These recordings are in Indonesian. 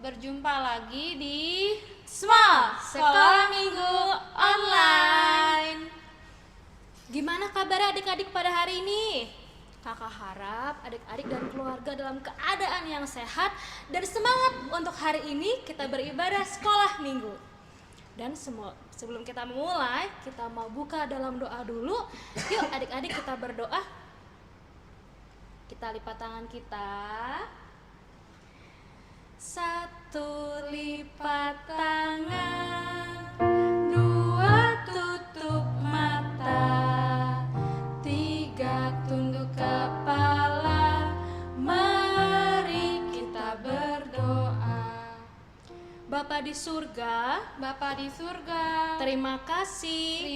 Berjumpa lagi di Small Sekolah Minggu Online. Gimana kabar adik-adik pada hari ini? Kakak harap adik-adik dan keluarga dalam keadaan yang sehat dan semangat untuk hari ini kita beribadah sekolah minggu. Dan sebelum kita mulai, kita mau buka dalam doa dulu. Yuk adik-adik kita berdoa. Kita lipat tangan kita. Satu lipat tangan, dua tutup mata, tiga tunduk kepala, mari kita berdoa. Bapa di surga, terima kasih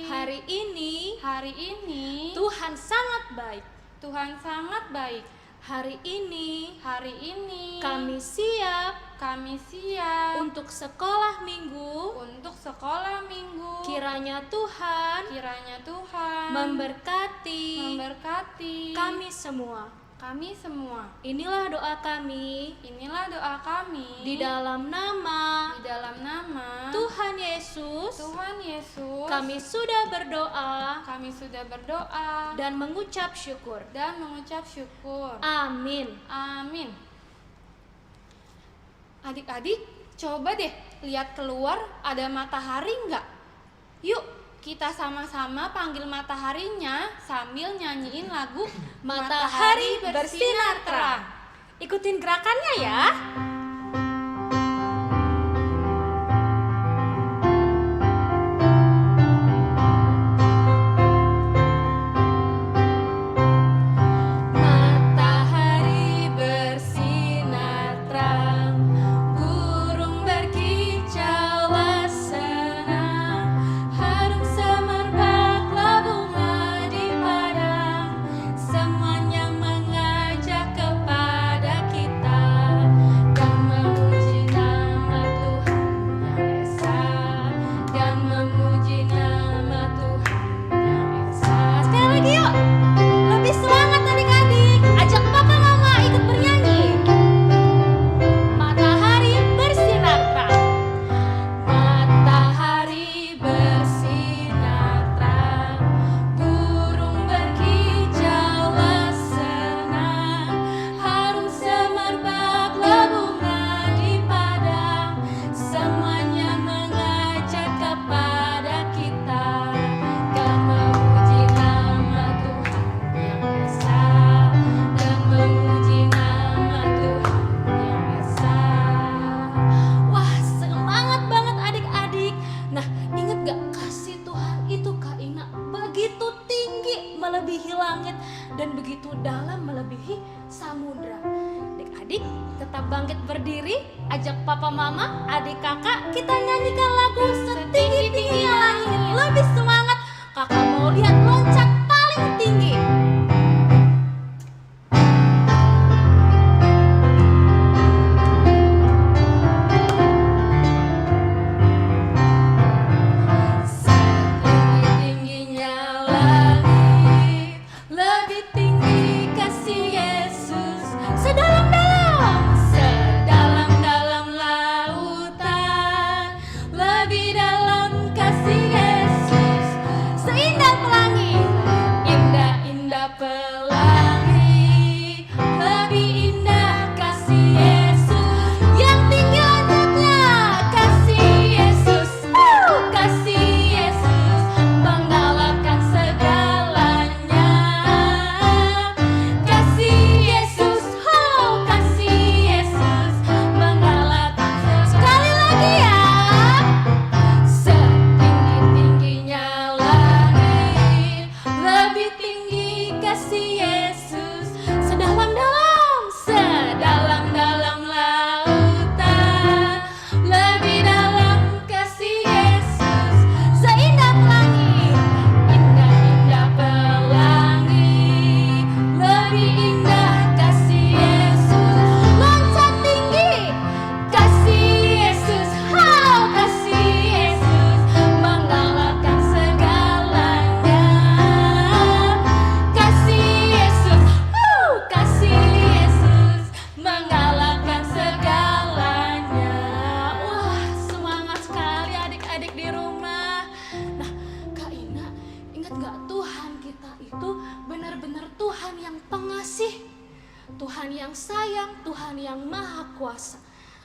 hari ini Tuhan sangat baik. Hari ini kami siap untuk sekolah minggu. Kiranya Tuhan memberkati kami semua. Inilah doa kami di dalam nama Tuhan Yesus. Kami sudah berdoa dan mengucap syukur. Amin. Adik-adik, coba deh lihat keluar, ada matahari nggak? Yuk, kita sama-sama panggil mataharinya sambil nyanyiin lagu Matahari bersinar terang. Ikutin gerakannya ya. Matahari bersinar terang, burung berkicaulah senang, harum semerbaklah bunga di padang, semuanya mengajak kepada kita dan memuji nama Tuhan yang esa, dan memuji nama Tuhan yang esa. Sekali lagi yuk, lebih semangat adik-adik, ajak papa mama ikut bernyanyi. Matahari bersinar terang, matahari bersinar terang, burung berkicaulah senang, harum semerbaklah bunga di padang, semuanya mengajak kepada kita dan memuji nama Tuhan yang esa, dan memuji nama Tuhan yang esa. Wah, semangat banget adik-adik. Nah, inget gak kasih Tuhan itu Kak Ina begitu tinggi melebihi langit dan begitu dalam melebihi samudra. Adik-adik tetap bangkit berdiri, ajak papa mama, adik kakak, kita nyanyikan lagu setinggi-tingginya langit. Lebih semangat, kakak mau lihat loncat paling tinggi. Setinggi-tingginya langit, lebih tinggi kasih Yesus. Sedalam-dalam lautan, lebih dalam kasih Yesus. Seindah pelangi, indah-indah pelangi, lebih indah kasih Yesus. Yang tinggi langitnya kasih Yesus, kasih Yesus menggalakkan segalanya. Kasih Yesus, kasih Yesus menggalakkan sekali lagi ya. Setinggi-tingginya langit, lebih tinggi kasih Yesus. Tuhan yang pengasih, Tuhan yang sayang, Tuhan yang maha kuasa.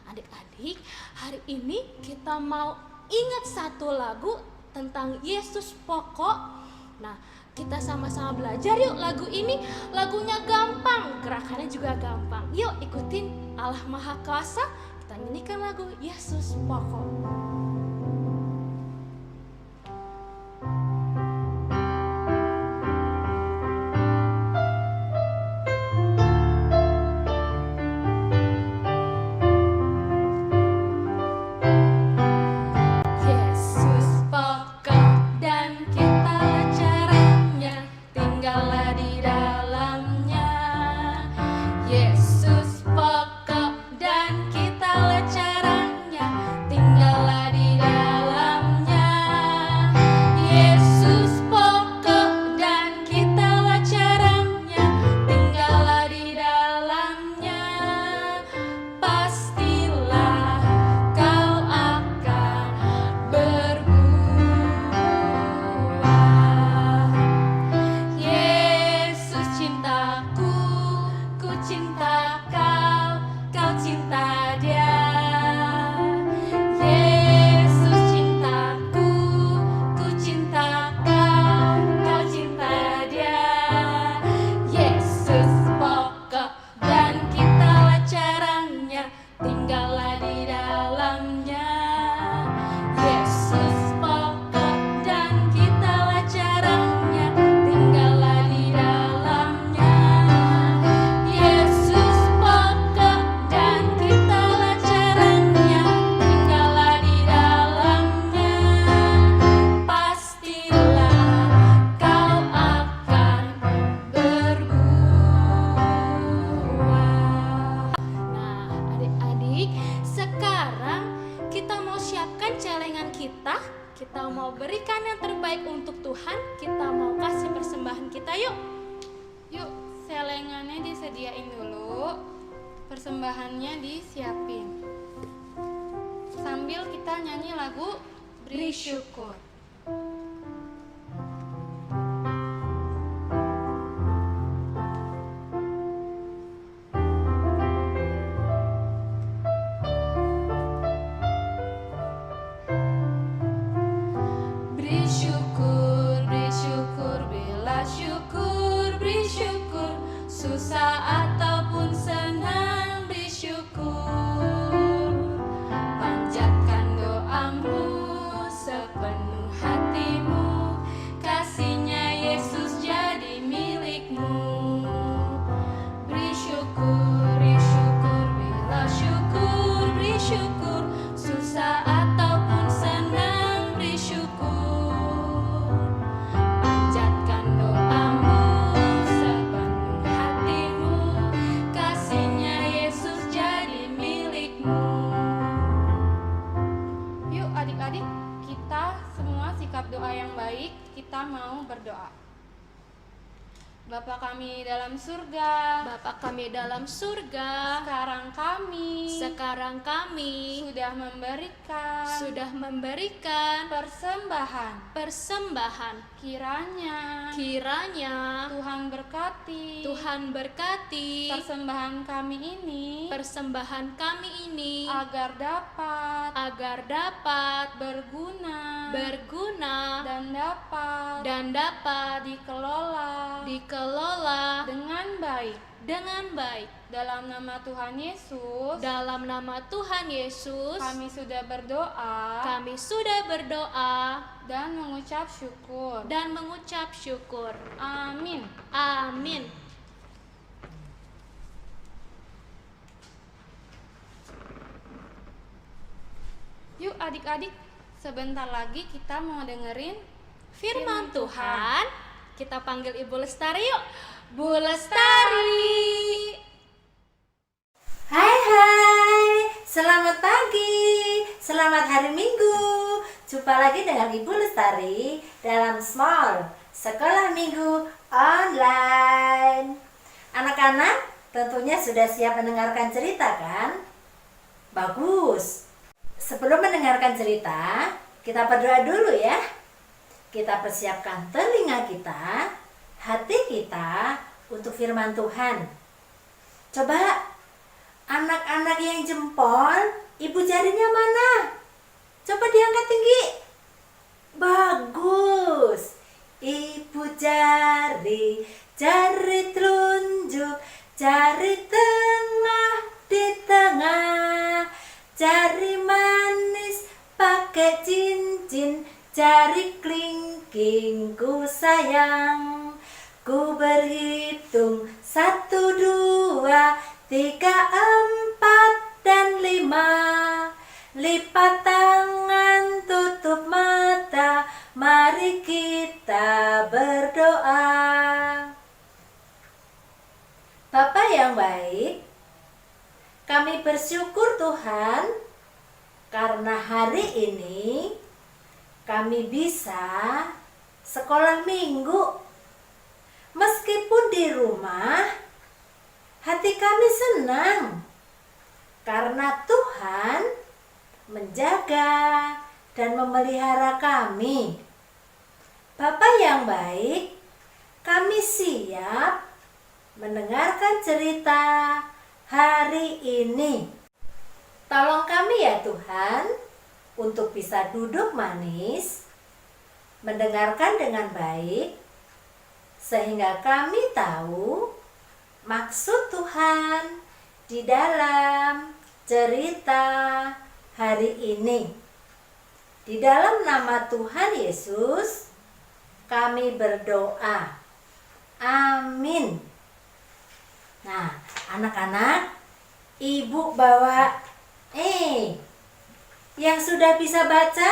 Adik-adik, hari ini kita mau ingat satu lagu tentang Yesus pokok. Nah, kita sama-sama belajar yuk lagu ini. Lagunya gampang, gerakannya juga gampang. Yuk ikutin Allah Maha Kuasa. Kita nyanyikan lagu Yesus pokok. Kita mau berikan yang terbaik untuk Tuhan. Kita mau kasih persembahan kita yuk. Yuk, selengannya disediain dulu, persembahannya disiapin. Sambil kita nyanyi lagu Beri Syukur. Susah ataupun senang, beri syukur. Panjatkan doamu sepenuh hatimu, kasihnya Yesus jadi milikmu. Beri syukur, bila syukur, beri syukur. Susah ataupun senang, beri syukur. Panjatkan doamu adik-adik, kita semua sikap doa yang baik. Kita mau berdoa. Bapa kami dalam surga, Bapa kami dalam surga, sekarang kami sudah memberikan persembahan. Kiranya Tuhan berkati persembahan kami ini agar dapat berguna dan dapat dikelola dengan baik. Dalam nama Tuhan Yesus, kami sudah berdoa dan mengucap syukur. Amin. Yuk adik-adik, sebentar lagi kita mau dengerin firman Tuhan. Kita panggil Ibu Lestari yuk. Bu Lestari. Hai, selamat pagi, selamat hari Minggu. Jumpa lagi dengan Ibu Lestari dalam Small Sekolah Minggu Online. Anak-anak tentunya sudah siap mendengarkan cerita kan? Bagus. Sebelum mendengarkan cerita, kita berdoa dulu ya. Kita persiapkan telinga kita, hati kita untuk firman Tuhan. Coba anak-anak yang jempol, ibu jarinya mana? Coba diangkat tinggi. Bagus. Ibu jari, jari telunjuk, jari tengah di tengah, jari manis pakai cincin, jari kelingking ku sayang. Ku berhitung 1, 2, 3, 4, dan 5. Lipat tangan, tutup mata, mari kita berdoa. Bapa yang baik, kami bersyukur Tuhan karena hari ini kami bisa sekolah minggu. Meskipun di rumah, hati kami senang karena Tuhan menjaga dan memelihara kami. Bapa yang baik, kami siap mendengarkan cerita hari ini. Tolong kami ya Tuhan untuk bisa duduk manis, mendengarkan dengan baik, sehingga kami tahu maksud Tuhan di dalam cerita hari ini. Di dalam nama Tuhan Yesus kami berdoa. Amin. Nah, anak-anak, ibu bawa yang sudah bisa baca,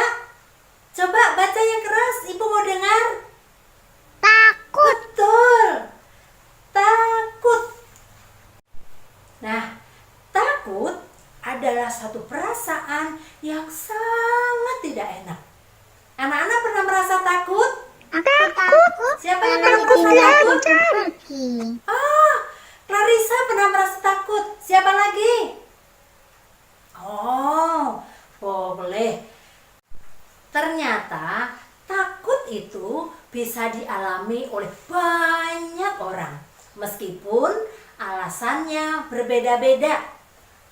coba baca yang keras, ibu mau dengar. Takut. Betul. Takut. Nah, takut adalah satu perasaan yang sangat tidak enak. Anak-anak pernah merasa takut? Takut. Siapa yang pernah merasa takut? Pergi. Clarissa pernah merasa takut. Siapa lagi? Oh, boleh. Ternyata takut itu bisa dialami oleh banyak orang, meskipun alasannya berbeda-beda.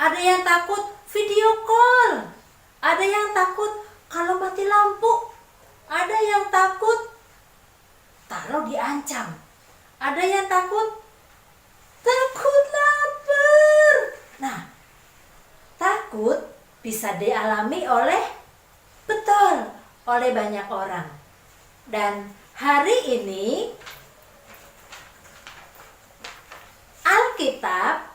Ada yang takut video call, ada yang takut kalau mati lampu, ada yang takut kalau diancam, ada yang takut lapar. Nah, takut bisa dialami oleh banyak orang. Dan hari ini Alkitab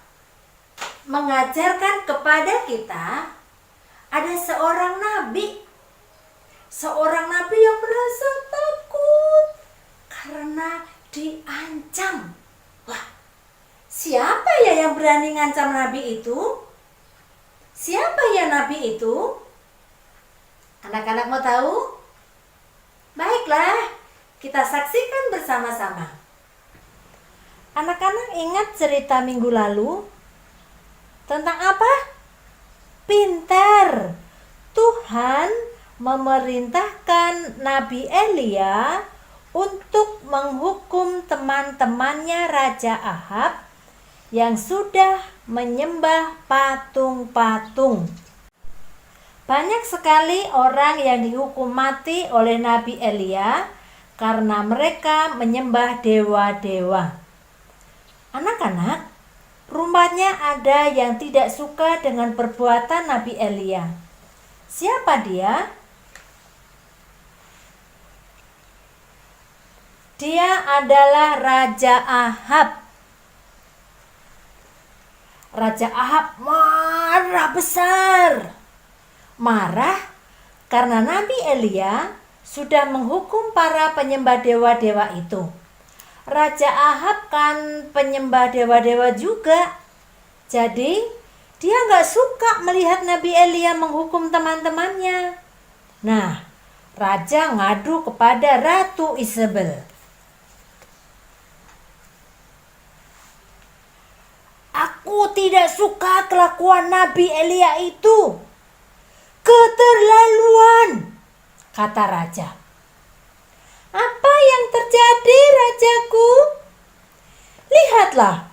mengajarkan kepada kita ada seorang nabi yang merasa takut karena diancam. Wah, siapa ya yang berani ngancam nabi itu? Siapa ya nabi itu? Anak-anak mau tahu? Baiklah, kita saksikan bersama-sama. Anak-anak ingat cerita minggu lalu? Tentang apa? Pintar. Tuhan memerintahkan Nabi Elia untuk menghukum teman-temannya Raja Ahab yang sudah menyembah patung-patung. Banyak sekali orang yang dihukum mati oleh Nabi Elia karena mereka menyembah dewa-dewa. Anak-anak, rupanya ada yang tidak suka dengan perbuatan Nabi Elia. Siapa dia? Dia adalah Raja Ahab. Raja Ahab marah besar. Marah karena Nabi Elia sudah menghukum para penyembah dewa-dewa itu. Raja Ahab kan penyembah dewa-dewa juga. Jadi dia gak suka melihat Nabi Elia menghukum teman-temannya. Nah, raja ngadu kepada Ratu Isabel. Aku tidak suka kelakuan Nabi Elia itu. Keterlaluan, kata raja. Apa yang terjadi, rajaku? Lihatlah,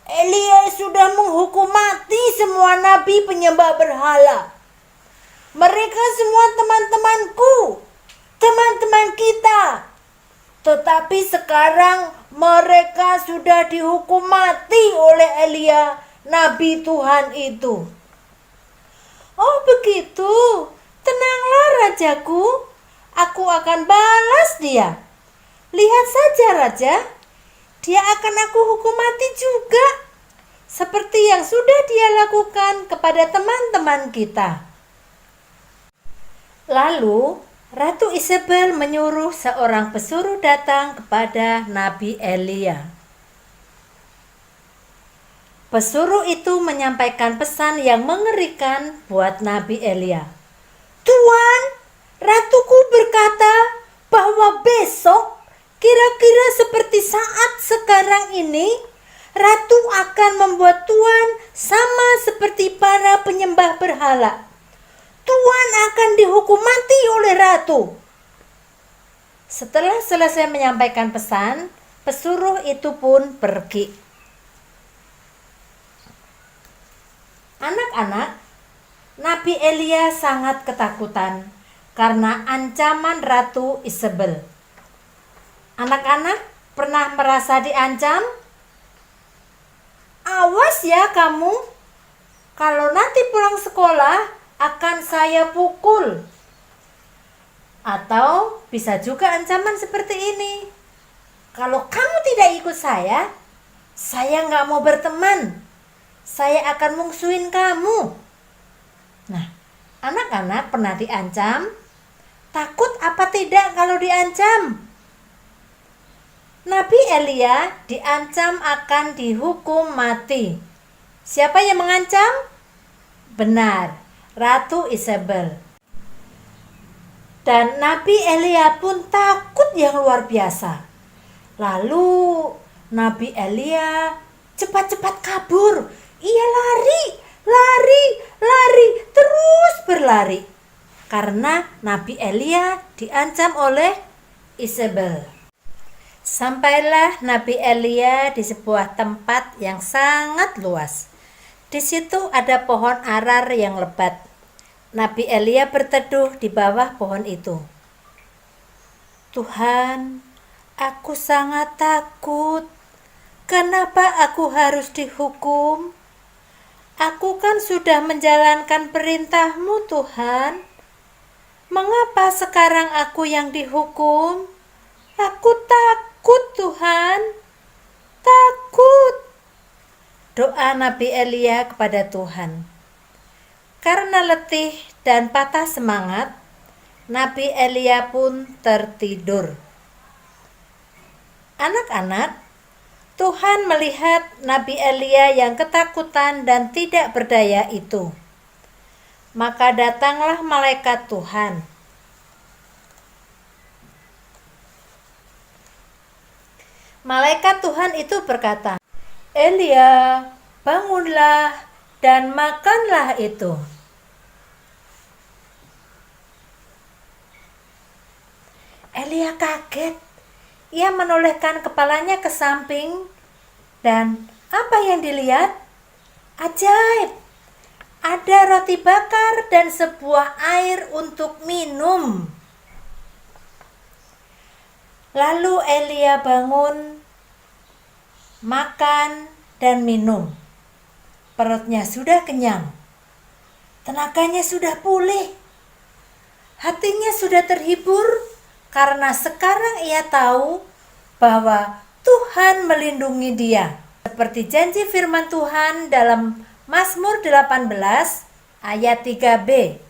Elia sudah menghukum mati semua nabi penyembah berhala. Mereka semua teman-temanku, teman-teman kita. Tetapi sekarang mereka sudah dihukum mati oleh Elia, nabi Tuhan itu. Oh begitu, tenanglah rajaku, aku akan balas dia. Lihat saja raja, dia akan aku hukum mati juga, seperti yang sudah dia lakukan kepada teman-teman kita. Lalu Ratu Isabel menyuruh seorang pesuruh datang kepada Nabi Elia. Pesuruh itu menyampaikan pesan yang mengerikan buat Nabi Elia. Tuan, ratuku berkata bahwa besok, kira-kira seperti saat sekarang ini, ratu akan membuat Tuan sama seperti para penyembah berhala. Tuan akan dihukum mati oleh ratu. Setelah selesai menyampaikan pesan, pesuruh itu pun pergi. Anak-anak, Nabi Elia sangat ketakutan karena ancaman Ratu Isabel. Anak-anak pernah merasa diancam? Awas ya kamu, kalau nanti pulang sekolah akan saya pukul. Atau bisa juga ancaman seperti ini. Kalau kamu tidak ikut saya nggak mau berteman. Saya akan mungsuhin kamu. Nah, anak-anak pernah diancam? Takut apa tidak kalau diancam? Nabi Elia diancam akan dihukum mati. Siapa yang mengancam? Benar, Ratu Isabel. Dan Nabi Elia pun takut yang luar biasa. Lalu Nabi Elia cepat-cepat kabur. Ia lari, terus berlari. Karena Nabi Elia diancam oleh Isabel. Sampailah Nabi Elia di sebuah tempat yang sangat luas. Di situ ada pohon arar yang lebat. Nabi Elia berteduh di bawah pohon itu. Tuhan, aku sangat takut. Kenapa aku harus dihukum? Aku kan sudah menjalankan perintah-Mu, Tuhan. Mengapa sekarang aku yang dihukum? Aku takut, Tuhan. Takut. Doa Nabi Elia kepada Tuhan. Karena letih dan patah semangat, Nabi Elia pun tertidur. Anak-anak, Tuhan melihat Nabi Elia yang ketakutan dan tidak berdaya itu. Maka datanglah malaikat Tuhan. Malaikat Tuhan itu berkata, Elia, bangunlah dan makanlah itu. Elia kaget. Ia menolehkan kepalanya ke samping dan apa yang dilihat? Ajaib! Ada roti bakar dan sebuah air untuk minum. Lalu Elia bangun, makan dan minum. Perutnya sudah kenyang. Tenaganya sudah pulih. Hatinya sudah terhibur karena sekarang ia tahu bahwa Tuhan melindungi dia. Seperti janji firman Tuhan dalam Mazmur 18 ayat 3b.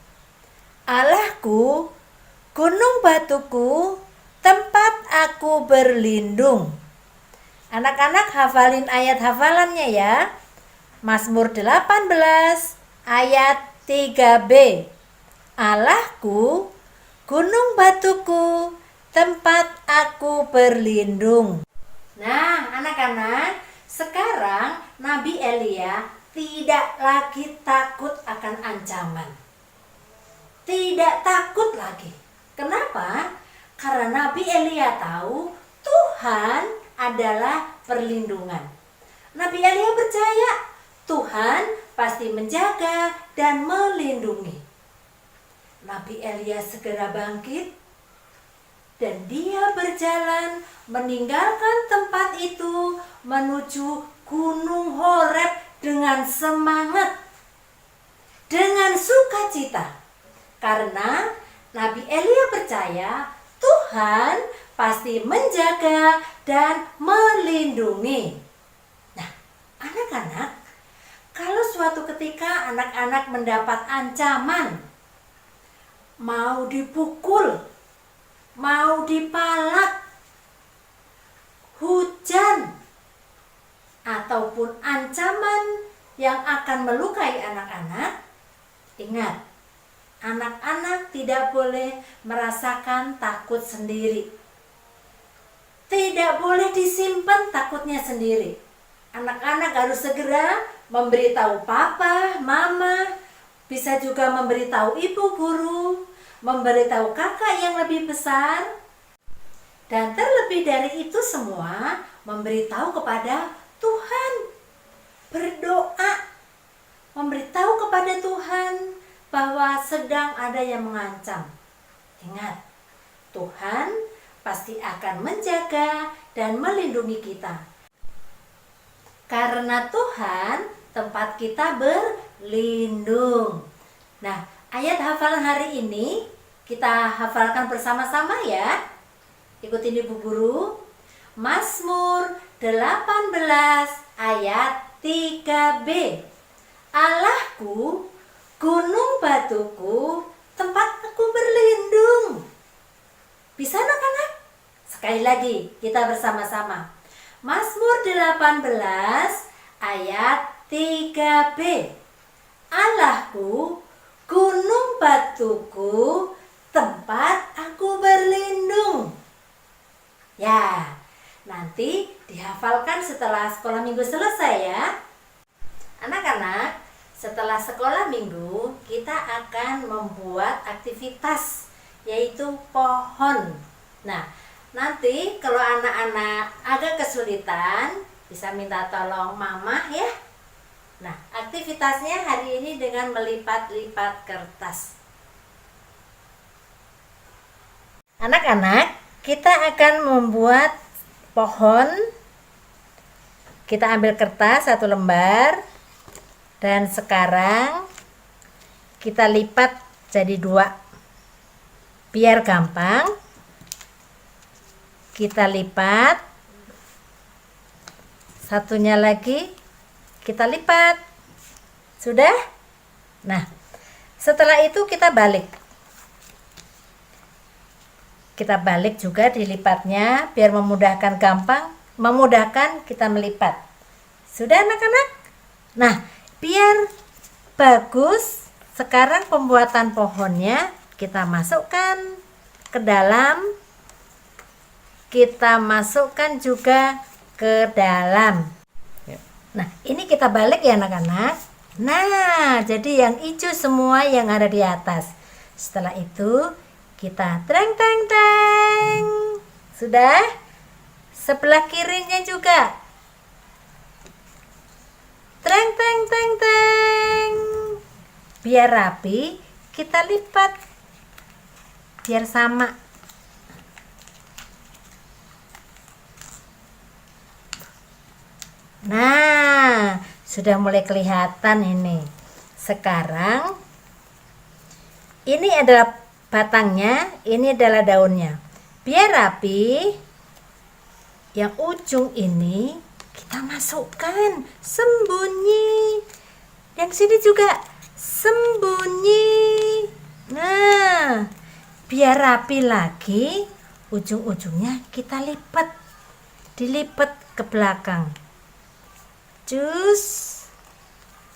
Allahku, gunung batuku, tempat aku berlindung. Anak-anak hafalin ayat hafalannya ya. Mazmur 18 ayat 3b. Allahku, gunung batuku, tempat aku berlindung. Nah, anak-anak, sekarang Nabi Elia tidak lagi takut akan ancaman. Tidak takut lagi. Kenapa? Karena Nabi Elia tahu Tuhan adalah perlindungan. Nabi Elia percaya Tuhan pasti menjaga dan melindungi. Nabi Elia segera bangkit dan dia berjalan meninggalkan tempat itu menuju Gunung Horeb dengan semangat, dengan sukacita. Karena Nabi Elia percaya Tuhan pasti menjaga dan melindungi. Nah, anak-anak, kalau suatu ketika anak-anak mendapat ancaman, mau dipukul, mau dipalak, hujan, ataupun ancaman yang akan melukai anak-anak, ingat, anak-anak tidak boleh merasakan takut sendiri. Tidak boleh disimpan takutnya sendiri. Anak-anak harus segera memberitahu papa, mama, bisa juga memberitahu ibu guru, memberitahu kakak yang lebih besar, dan terlebih dari itu semua memberitahu kepada Tuhan. Berdoa, memberitahu kepada Tuhan bahwa sedang ada yang mengancam. Ingat, Tuhan pasti akan menjaga dan melindungi kita. Karena Tuhan tempat kita berlindung. Nah, ayat hafalan hari ini kita hafalkan bersama-sama ya. Ikutin Ibu Guru. Mazmur 18 ayat 3b. Allahku, gunung batuku, tempat aku berlindung. Bisa anak-anak? Sekali lagi kita bersama-sama. Mazmur 18 ayat 3b. Allahku, gunung batuku, tempat aku berlindung. Ya, nanti dihafalkan setelah sekolah minggu selesai ya. Anak-anak, setelah sekolah minggu kita akan membuat aktivitas yaitu pohon. Nah, nanti kalau anak-anak agak kesulitan bisa minta tolong mama ya. Nah, aktivitasnya hari ini dengan melipat-lipat kertas. Anak-anak, kita akan membuat pohon. Kita ambil kertas 1 lembar. Dan sekarang kita lipat jadi 2. Biar gampang, kita lipat. Satunya lagi kita lipat. Sudah? Nah, setelah itu kita balik. Kita balik juga dilipatnya biar memudahkan memudahkan kita melipat. Sudah anak-anak? Nah, biar bagus, sekarang pembuatan pohonnya kita masukkan ke dalam. Kita masukkan juga ke dalam. Nah, ini kita balik ya anak-anak. Nah, jadi yang hijau semua yang ada di atas. Setelah itu kita treng. Sudah? Sebelah kirinya juga. Treng. Biar rapi, kita lipat. Biar sama. Nah, sudah mulai kelihatan ini. Sekarang ini adalah batangnya, ini adalah daunnya. Biar rapi, yang ujung ini kita masukkan sembunyi. Yang sini juga sembunyi. Nah, biar rapi lagi, ujung-ujungnya kita lipat. Dilipat ke belakang. Cus.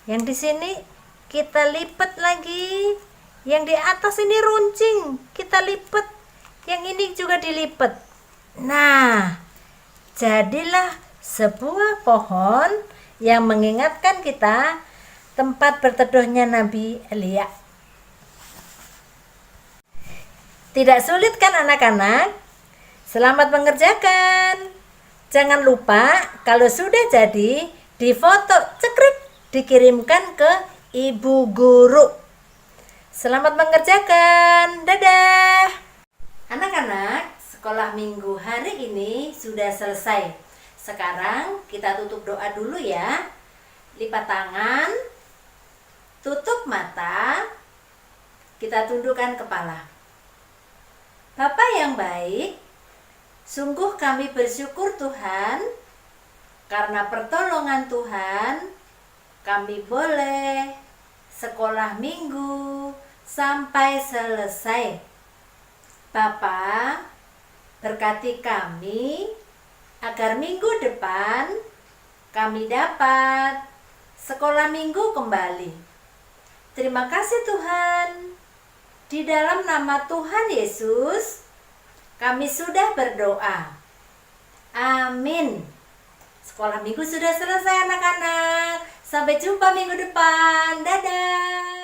Yang di sini kita lipat lagi. Yang di atas ini runcing, kita lipat. Yang ini juga dilipat. Nah, jadilah sebuah pohon yang mengingatkan kita tempat berteduhnya Nabi Elia. Tidak sulit kan anak-anak? Selamat mengerjakan. Jangan lupa kalau sudah jadi, difoto cekrek, dikirimkan ke ibu guru. Selamat mengerjakan. Dadah. Anak-anak, sekolah minggu hari ini sudah selesai. Sekarang kita tutup doa dulu ya. Lipat tangan, tutup mata, kita tundukkan kepala. Bapa yang baik, sungguh kami bersyukur Tuhan, karena pertolongan Tuhan, kami boleh sekolah minggu sampai selesai. Bapa, berkati kami, agar minggu depan kami dapat sekolah minggu kembali. Terima kasih Tuhan. Di dalam nama Tuhan Yesus, kami sudah berdoa. Amin. Sekolah minggu sudah selesai anak-anak. Sampai jumpa minggu depan. Dadah.